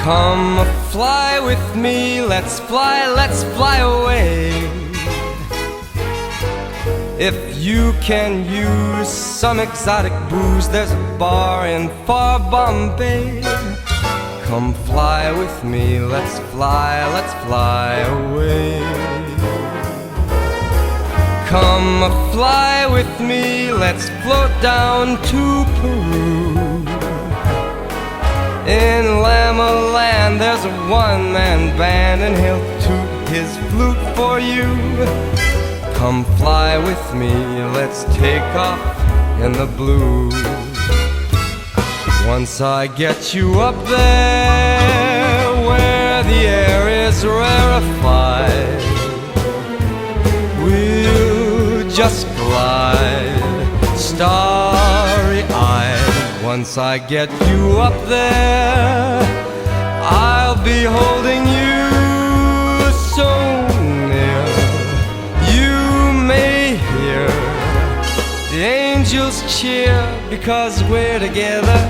Come fly with me, let's fly away. If you can use some exotic booze, there's a bar in far Bombay. Come fly with me, let's fly away. Come fly with me, let's float down to Peru. In Lama Land there's a one-man band, and he'll toot his flute for you. Come fly with me, let's take off in the blue. Once I get you up there where the air is rarefied, we'll just glide starry-eyed. Once I get you up there, I'll be holding you so near. You may hear the angels cheer because we're together.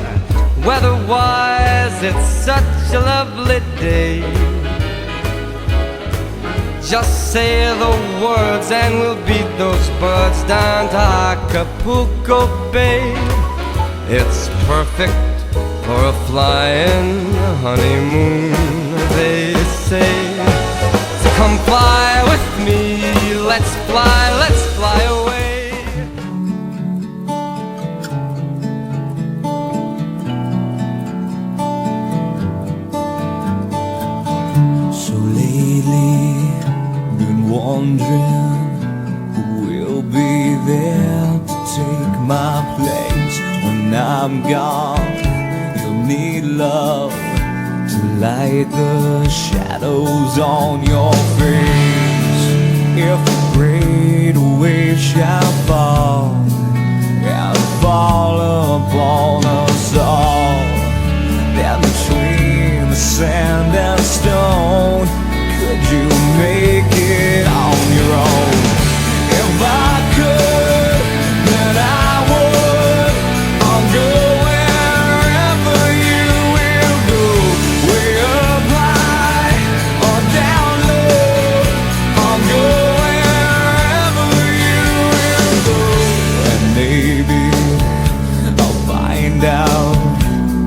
Weather-wise, it's such a lovely day. Just say the words and we'll beat those birds down to Acapulco Bay. It's perfect for a flying honeymoon, they say. So come fly with me, let's fly away. So lately, been wondering who will be there to take my place. When I'm gone, you'll need love to light the shadows on your face. If a great wave shall fall and fall upon us all, then between the sand and stone, could you make it on your own? If I could, then I would. I'll go wherever you will go, way up high or down low. I'll go wherever you will go, and maybe I'll find out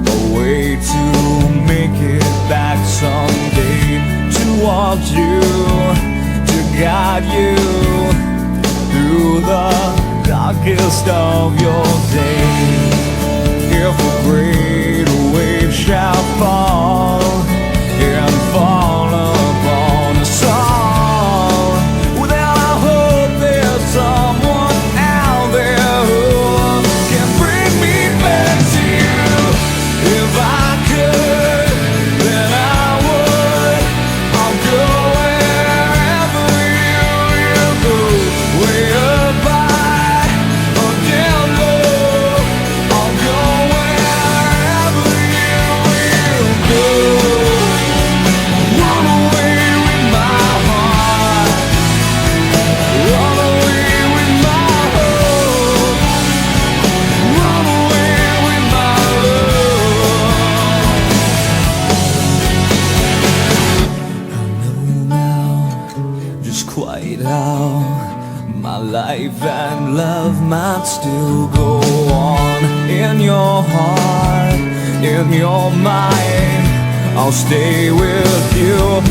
a way to make it back someday, to want you, to guide you through the darkest of your days. If a great wave shall fall and fall upon us all, then I hope there's someone out there who can bring me back to you. If I could, then I would. I'll go wherever you go, way up high or down low. I'll go wherever you will go. Run away with my heart, run away with my hope, run away with my love. I know now just quite how my life and love might still go on. In your heart, in your mind, I'll stay with you